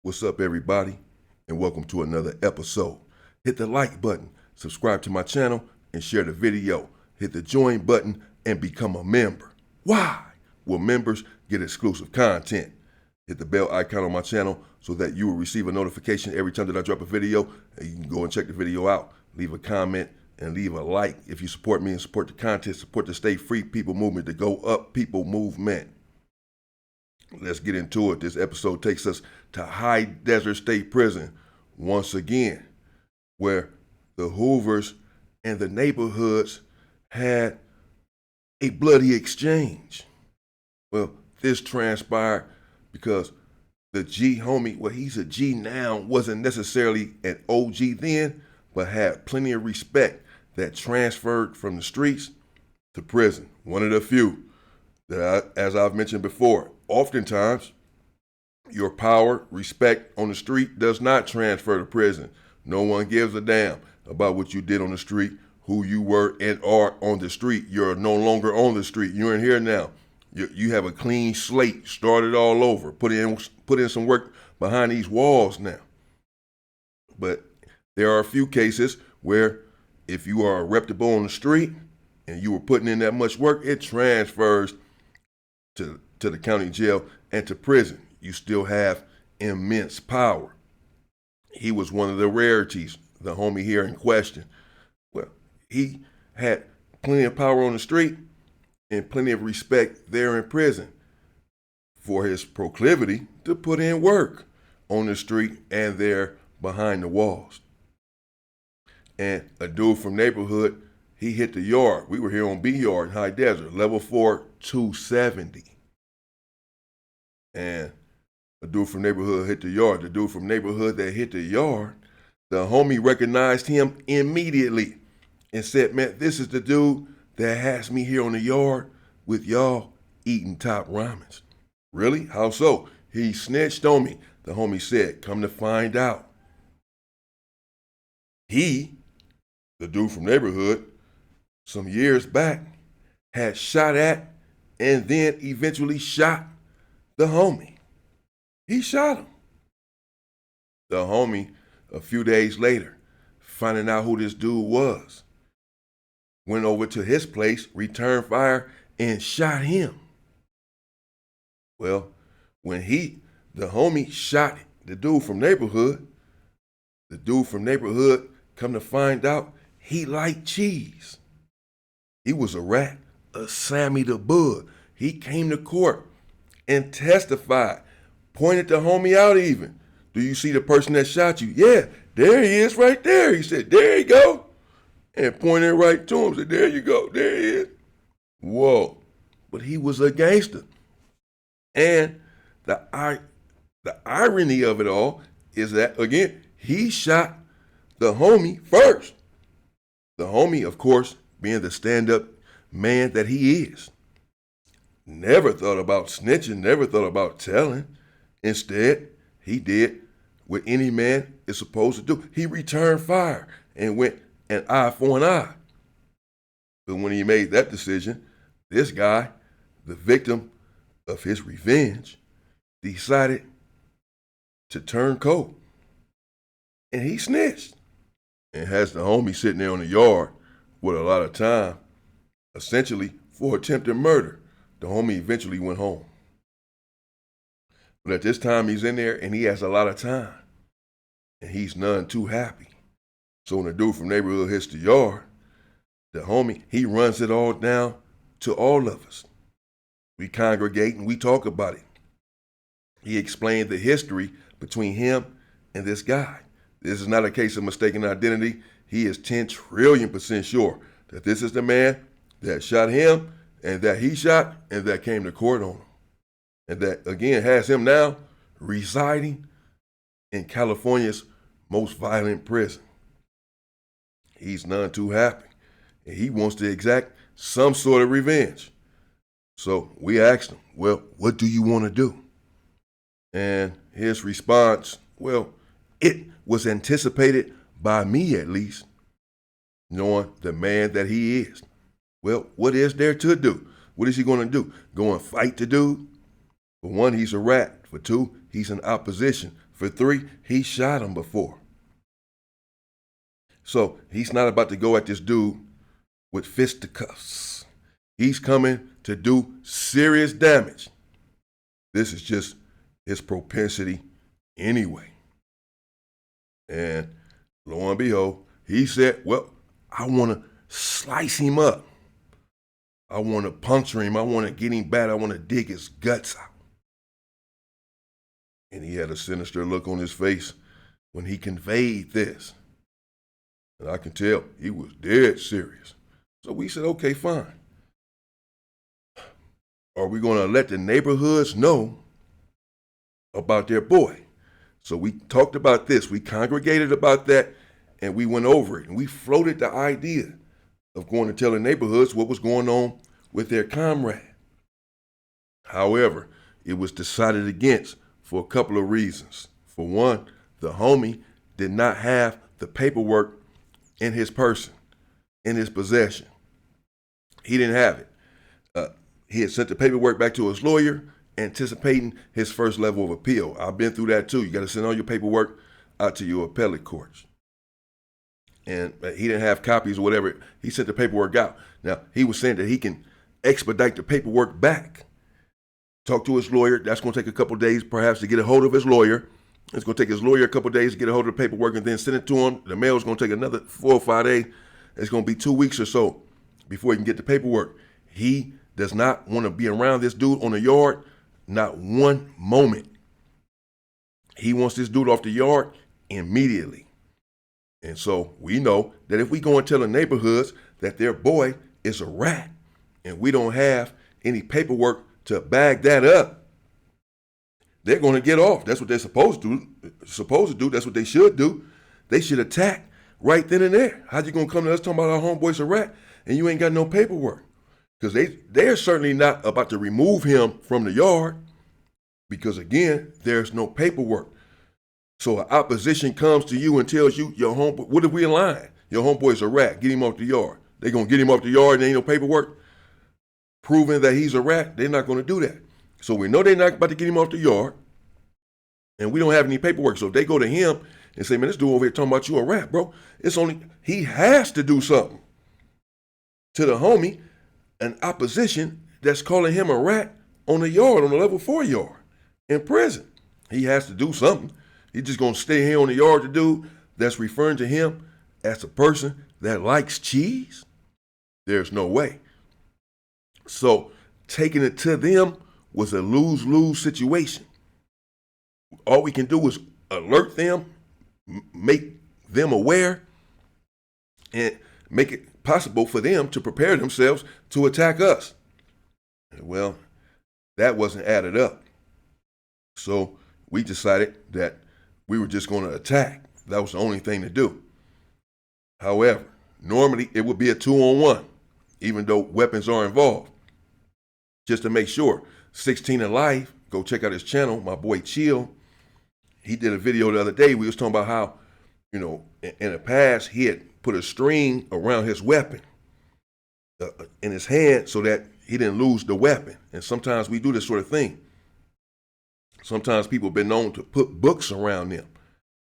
What's up, everybody, and welcome to another episode. Hit the like button, subscribe to my channel, and share the video. Hit the join button and become a member. Why? Well, members get exclusive content. Hit the bell icon on my channel so that you will receive a notification every time that I drop a video, and you can go and check the video out, leave a comment, and leave a like if you support me and support the content, support the Stay Free People movement, to go up people movement. Let's get into it. This episode takes us to High Desert State Prison once again, where the Hoovers and the neighborhoods had a bloody exchange. Well, this transpired because the G homie, well, he's a G now, wasn't necessarily an OG then, but had plenty of respect that transferred from the streets to prison. One of the few that, as I've mentioned before, oftentimes your power, respect on the street does not transfer to prison. No one gives a damn about what you did on the street, who you were and are on the street. You're no longer on the street. You're in here now. You have a clean slate, started all over, put in some work behind these walls now. But there are a few cases where if you are reputable on the street and you were putting in that much work, it transfers to the county jail and to prison. You still have immense power. He was one of the rarities, the homie here in question. Well, he had plenty of power on the street and plenty of respect there in prison for his proclivity to put in work on the street and there behind the walls. And a dude from neighborhood, he hit the yard. We were here on B Yard in High Desert, level 4, 270. And a dude from neighborhood hit the yard. The dude from neighborhood that hit the yard, the homie recognized him immediately and said, man, this is the dude that has me here on the yard with y'all eating top ramens. Really? How so? He snitched on me. The homie said, come to find out, he, the dude from neighborhood, some years back, had shot at and then eventually shot the homie. He shot him. The homie, a few days later, finding out who this dude was, went over to his place, returned fire, and shot him. Well, when the homie shot the dude from neighborhood come to find out he liked cheese. He was a rat, a Sammy the Bud. He came to court and testified, pointed the homie out even. Do you see the person that shot you? Yeah, there he is right there. He said, there you go. And pointed right to him, said, there you go, there he is. Whoa, but he was a gangster. And the irony of it all is that, again, he shot the homie first. The homie, of course, being the stand-up man that he is, never thought about snitching, never thought about telling. Instead, he did what any man is supposed to do. He returned fire and went an eye for an eye. But when he made that decision, this guy, the victim of his revenge, decided to turn cold. And he snitched and has the homie sitting there on the yard with a lot of time, essentially for attempted murder. The homie eventually went home. But at this time, he's in there and he has a lot of time. And he's none too happy. So when the dude from neighborhood hits the yard, the homie, he runs it all down to all of us. We congregate and we talk about it. He explained the history between him and this guy. This is not a case of mistaken identity. He is 10 trillion% sure that this is the man that shot him and that he shot and that came to court on him. And that, again, has him now residing in California's most violent prison. He's none too happy. And he wants to exact some sort of revenge. So we asked him, well, what do you want to do? And his response, well, it was anticipated by me at least, knowing the man that he is. Well, what is there to do? What is he going to do? Go and fight the dude? For one, he's a rat. For two, he's in opposition. For 3, he shot him before. So he's not about to go at this dude with fisticuffs. He's coming to do serious damage. This is just his propensity anyway. And lo and behold, he said, well, I want to slice him up. I want to puncture him. I want to get him bad. I want to dig his guts out. And he had a sinister look on his face when he conveyed this. And I can tell he was dead serious. So we said, okay, fine. Are we going to let the neighborhoods know about their boy? So we talked about this. We congregated about that, and we went over it. And we floated the idea of going to tell the neighborhoods what was going on with their comrade. However, it was decided against for a couple of reasons. For one, the homie did not have the paperwork in his person, in his possession. He didn't have it. He had sent the paperwork back to his lawyer, anticipating his first level of appeal. I've been through that too. You got to send all your paperwork out to your appellate courts. And he didn't have copies or whatever. He sent the paperwork out. Now, he was saying that he can expedite the paperwork back. Talk to his lawyer. That's going to take a couple of days perhaps to get a hold of his lawyer. It's going to take his lawyer a couple of days to get a hold of the paperwork and then send it to him. The mail is going to take another 4 or 5 days. It's going to be 2 weeks or so before he can get the paperwork. He does not want to be around this dude on the yard, not one moment. He wants this dude off the yard immediately. And so we know that if we go and tell the neighborhoods that their boy is a rat and we don't have any paperwork to bag that up, they're going to get off. That's what they're supposed to do. That's what they should do. They should attack right then and there. How you going to come to us talking about our homeboy's a rat and you ain't got no paperwork? Because they're certainly not about to remove him from the yard because, again, there's no paperwork. So an opposition comes to you and tells you, your homeboy, what if we align? Your homeboy's a rat. Get him off the yard. They're going to get him off the yard and there ain't no paperwork proving that he's a rat. They're not going to do that. So we know they're not about to get him off the yard and we don't have any paperwork. So if they go to him and say, man, this dude over here talking about you a rat, bro. He has to do something to the homie. An opposition that's calling him a rat on the yard, on the level 4 yard, in prison. He has to do something. He's just going to stay here on the yard to do that's referring to him as a person that likes cheese? There's no way. So taking it to them was a lose-lose situation. All we can do is alert them, make them aware, and make it possible for them to prepare themselves to attack us. Well, that wasn't added up. So we decided that we were just going to attack. That was the only thing to do. However, normally it would be a 2-on-1, even though weapons are involved. Just to make sure, 16 in Life, go check out his channel, my boy Chill. He did a video the other day. We was talking about how, in the past, he had put a string around his weapon in his hand so that he didn't lose the weapon. And sometimes we do this sort of thing. Sometimes people have been known to put books around them.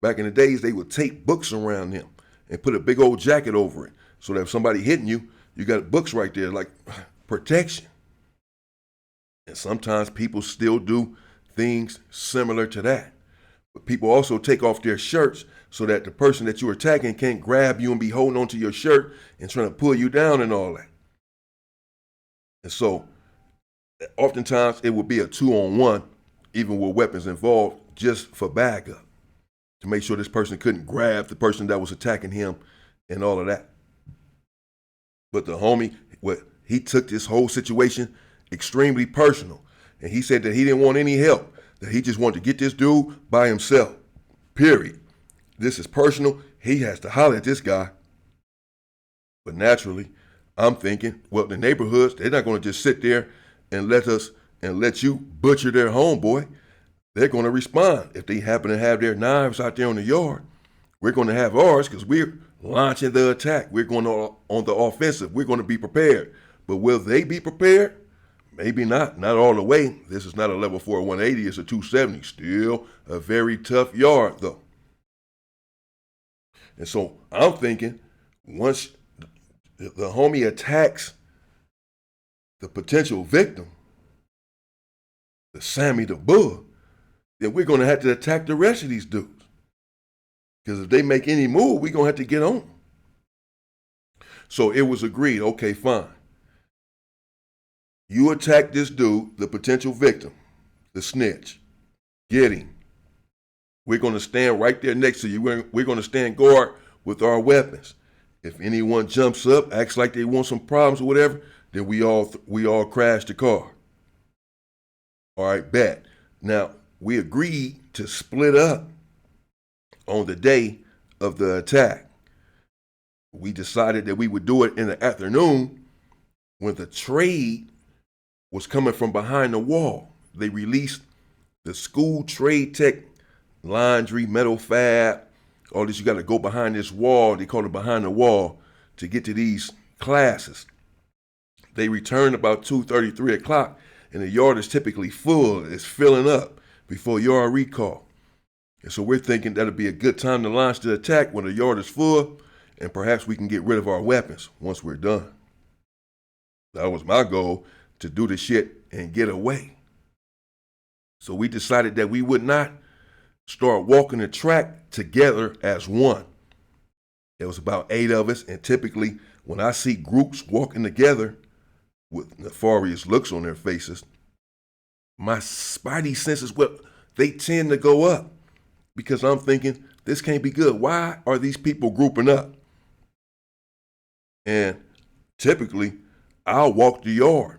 Back in the days, they would tape books around them and put a big old jacket over it so that if somebody hitting you, you got books right there like protection. And sometimes people still do things similar to that. But people also take off their shirts so that the person that you're attacking can't grab you and be holding onto your shirt and trying to pull you down and all that. And so oftentimes it would be a 2-on-1, even with weapons involved, just for backup, to make sure this person couldn't grab the person that was attacking him and all of that. But the homie, he took this whole situation extremely personal. And he said that he didn't want any help, that he just wanted to get this dude by himself, period. This is personal. He has to holler at this guy. But naturally, I'm thinking, well, the neighborhoods, they're not going to just sit there and let you butcher their homeboy. They're going to respond. If they happen to have their knives out there on the yard, we're going to have ours because we're launching the attack. We're going on the offensive. We're going to be prepared. But will they be prepared? maybe not all the way. This is not a level 4 180, it's a 270. Still a very tough yard though. And so I'm thinking once the homie attacks the potential victim, the Sammy the Bull, then we're going to have to attack the rest of these dudes. Because if they make any move, we're going to have to get on them. So it was agreed, okay, fine. You attack this dude, the potential victim, the snitch. Get him. We're going to stand right there next to you. We're going to stand guard with our weapons. If anyone jumps up, acts like they want some problems or whatever, then we all crash the car. All right, bet. Now, we agreed to split up on the day of the attack. We decided that we would do it in the afternoon when the trade was coming from behind the wall. They released the school trade tech, laundry, metal fab, all this. You got to go behind this wall. They call it behind the wall to get to these classes. They return about 2:30, 3 o'clock, and the yard is typically full. It's filling up before yard recall. And so we're thinking that'll be a good time to launch the attack when the yard is full, and perhaps we can get rid of our weapons once we're done. That was my goal, to do the shit and get away. So we decided that we would not start walking the track together as one. There was about 8 of us, and typically when I see groups walking together with nefarious looks on their faces, my spidey senses, well, they tend to go up because I'm thinking, this can't be good. Why are these people grouping up? And typically, I'll walk the yard.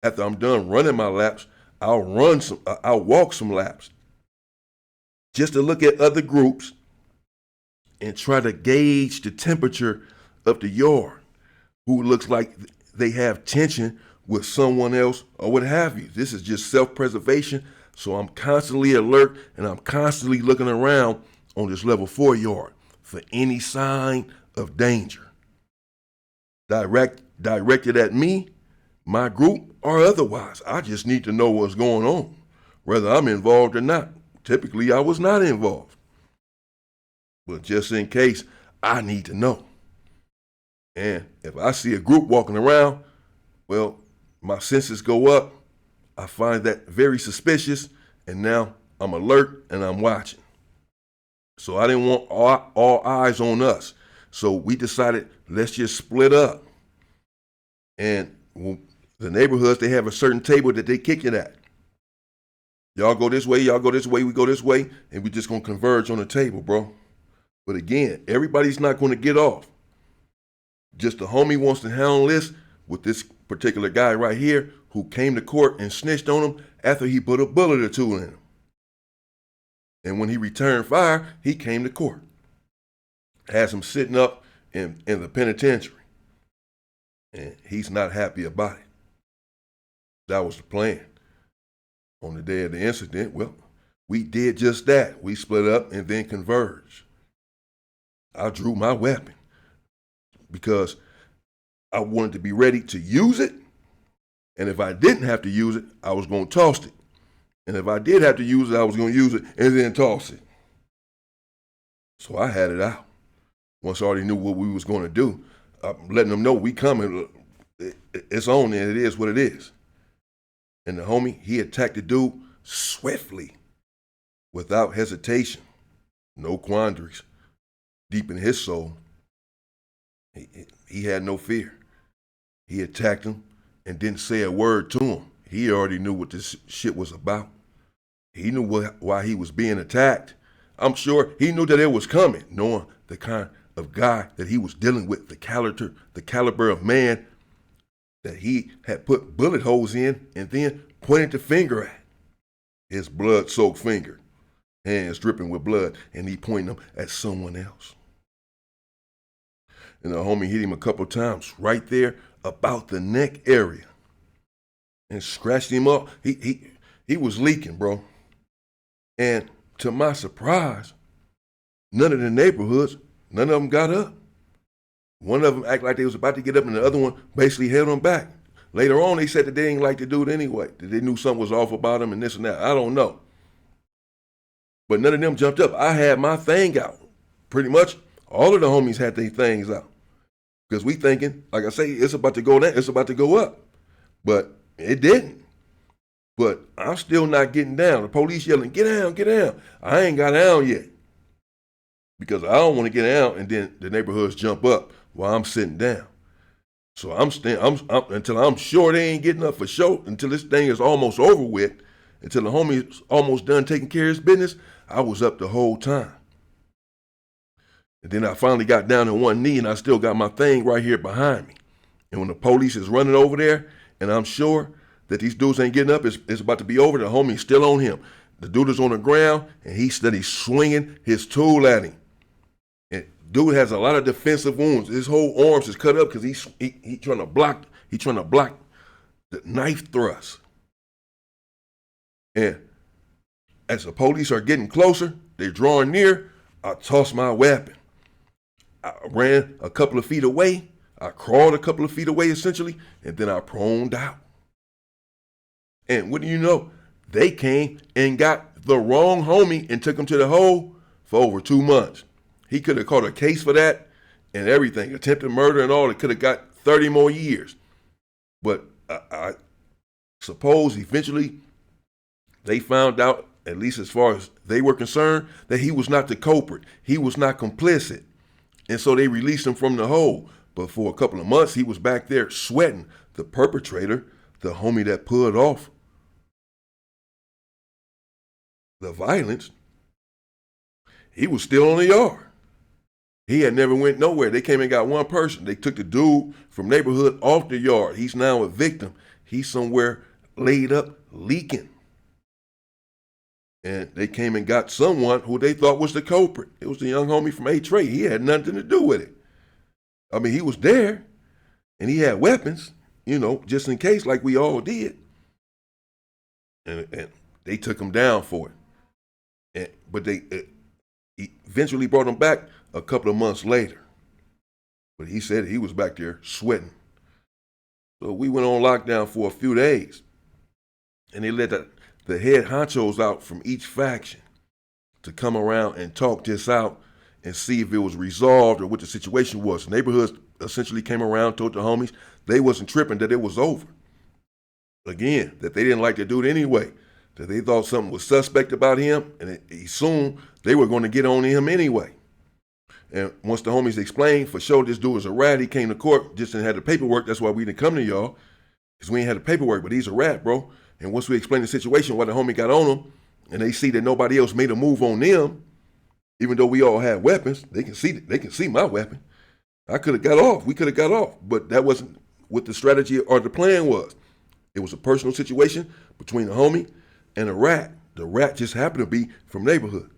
After I'm done running my laps, I'll walk some laps just to look at other groups and try to gauge the temperature of the yard, who looks like they have tension with someone else or what have you. This is just self-preservation, so I'm constantly alert and I'm constantly looking around on this level 4 yard for any sign of danger. Directed at me, my group, or otherwise. I just need to know what's going on, whether I'm involved or not. Typically, I was not involved. But just in case, I need to know. And if I see a group walking around, well, my senses go up. I find that very suspicious, and now I'm alert and I'm watching. So I didn't want all eyes on us. So we decided, let's just split up. And the neighborhoods, they have a certain table that they kick it at. Y'all go this way, y'all go this way, we go this way, and we just gonna converge on the table, bro. But again, everybody's not gonna get off. Just the homie wants to handle this with this particular guy right here who came to court and snitched on him after he put a bullet or two in him. And when he returned fire, he came to court. Has him sitting up in the penitentiary. And he's not happy about it. That was the plan. On the day of the incident, well, we did just that. We split up and then converged. I drew my weapon because I wanted to be ready to use it. And if I didn't have to use it, I was going to toss it. And if I did have to use it, I was going to use it and then toss it. So I had it out. Once I already knew what we was going to do, I'm letting them know we coming. It's on and it is what it is. And the homie, he attacked the dude swiftly, without hesitation, no quandaries. Deep in his soul, he had no fear. He attacked him and didn't say a word to him. He already knew what this shit was about. He knew why he was being attacked. I'm sure he knew that it was coming, knowing the kind of guy that he was dealing with, the caliber of man that he had put bullet holes in and then pointed the finger at. His blood-soaked finger, hands dripping with blood, and he pointed them at someone else. And the homie hit him a couple times right there about the neck area and scratched him up. He was leaking, bro. And to my surprise, none of the neighborhoods, none of them got up. One of them acted like they was about to get up, and the other one basically held them back. Later on, they said that they didn't like the dude anyway, that they knew something was off about him and this and that. I don't know. But none of them jumped up. I had my thing out. Pretty much all of the homies had their things out. Because we thinking, like I say, it's about to go down, it's about to go up. But it didn't. But I'm still not getting down. The police yelling, get down, get down. I ain't got down yet. Because I don't want to get down and then the neighborhoods jump up while I'm sitting down. So I'm until I'm sure they ain't getting up for sure, until this thing is almost over with, until the homie's almost done taking care of his business, I was up the whole time. And then I finally got down on one knee and I still got my thing right here behind me. And when the police is running over there and I'm sure that these dudes ain't getting up, it's about to be over, the homie's still on him. The dude is on the ground and he's steady swinging his tool at him. And dude has a lot of defensive wounds. His whole arms is cut up because he trying to block the knife thrust. And as the police are getting closer, they're drawing near, I toss my weapon. I ran a couple of feet away. I crawled a couple of feet away essentially, and then I proned out. And what do you know? They came and got the wrong homie and took him to the hole for over 2 months. He could have caught a case for that and everything, attempted murder and all. It could have got 30 more years. But I suppose eventually they found out, at least as far as they were concerned, that he was not the culprit. He was not complicit. And so they released him from the hole. But for a couple of months, he was back there sweating. The perpetrator, the homie that pulled off the violence, he was still on the yard. He had never went nowhere. They came and got one person. They took the dude from neighborhood off the yard. He's now a victim. He's somewhere laid up, leaking. And they came and got someone who they thought was the culprit. It was the young homie from H-Ray. He had nothing to do with it. I mean, he was there, and he had weapons, just in case, like we all did. And they took him down for it. But they eventually brought him back a couple of months later. But he said he was back there sweating. So we went on lockdown for a few days. And they let the head honchos out from each faction to come around and talk this out and see if it was resolved or what the situation was. Neighborhoods essentially came around, told the homies they wasn't tripping, that it was over. Again, that they didn't like the dude anyway, that they thought something was suspect about him, and soon they were going to get on him anyway. And once the homies explained, for sure, this dude was a rat. He came to court, just didn't have the paperwork. That's why we didn't come to y'all, because we ain't had the paperwork, but he's a rat, bro. And once we explained the situation, why the homie got on him, and they see that nobody else made a move on them, even though we all had weapons, they can see my weapon. I could have got off. We could have got off, but that wasn't what the strategy or the plan was. It was a personal situation between the homie and a rat. The rat just happened to be from neighborhood.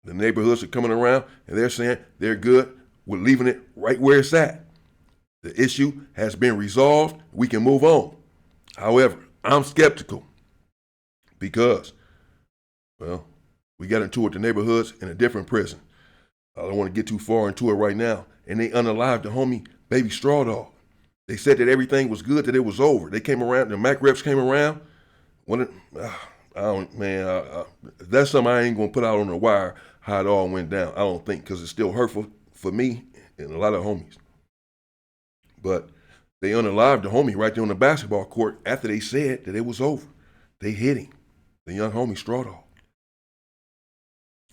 The neighborhoods are coming around and they're saying they're good. We're leaving it right where it's at. The issue has been resolved. We can move on. However, I'm skeptical because, we got into it, the neighborhoods in a different prison. I don't want to get too far into it right now. And they unalived the homie Baby Straw Dog. They said that everything was good, that it was over. They came around, the MAC reps came around. That's something I ain't going to put out on the wire, how it all went down. I don't think, because it's still hurtful for me and a lot of homies. But they unalived the homie right there on the basketball court after they said that it was over. They hit him, the young homie Straw Dog.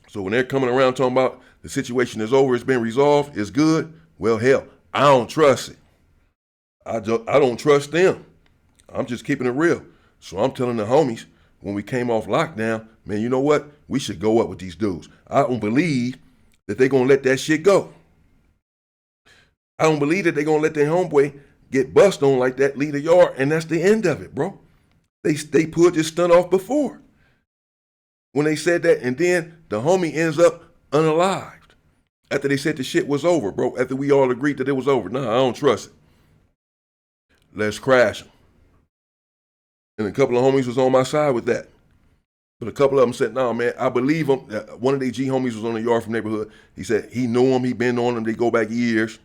So when they're coming around talking about the situation is over, it's been resolved, it's good, well, hell, I don't trust it. I don't trust them. I'm just keeping it real. So I'm telling the homies, when we came off lockdown, man, you know what? We should go up with these dudes. I don't believe that they're going to let that shit go. I don't believe that they're going to let their homeboy get bust on like that, leave the yard, and that's the end of it, bro. They pulled this stunt off before when they said that, and then the homie ends up unalived after they said the shit was over, bro, after we all agreed that it was over. Nah, I don't trust it. Let's crash them. And a couple of homies was on my side with that. But a couple of them said, nah, man, I believe him. One of the G homies was on the yard from neighborhood. He said he knew him, he been on him, they go back years.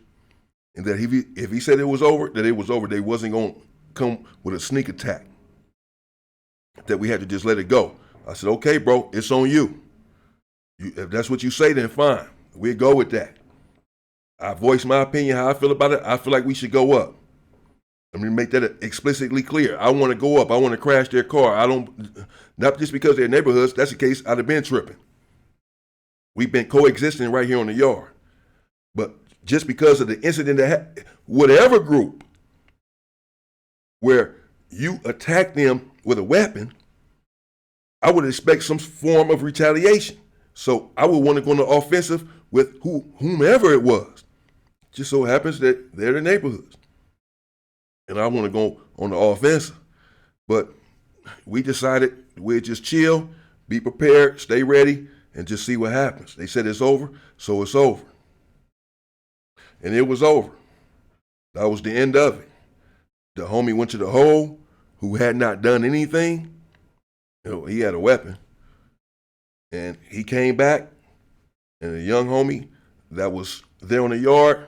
And that if he said it was over, that it was over. They wasn't going to come with a sneak attack that we had to just let it go. I said, okay, bro, it's on you. If that's what you say, then fine. We'll go with that. I voiced my opinion, how I feel about it. I feel like we should go up. Let me make that explicitly clear. I want to go up. I want to crash their car. Not just because they're neighborhoods. That's the case. I'd have been tripping. We've been coexisting right here on the yard. But just because of the incident that whatever group where you attack them with a weapon, I would expect some form of retaliation. So I would want to go on the offensive with whomever it was. Just so happens that they're the neighborhoods. And I want to go on the offensive. But we decided we'd just chill, be prepared, stay ready, and just see what happens. They said it's over, so it's over. And it was over. That was the end of it. The homie went to the hole who had not done anything. He had a weapon. And he came back, and a young homie that was there on the yard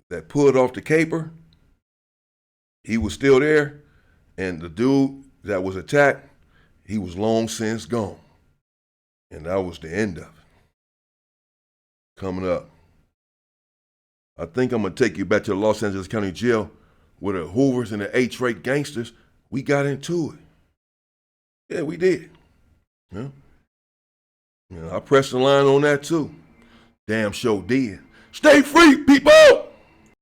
that pulled off the caper, he was still there, and the dude that was attacked, he was long since gone. And that was the end of it. Coming up, I think I'm going to take you back to the Los Angeles County Jail where the Hoovers and the H-rate gangsters, we got into it. Yeah, we did. Yeah. I pressed the line on that too. Damn sure did. Stay free, people!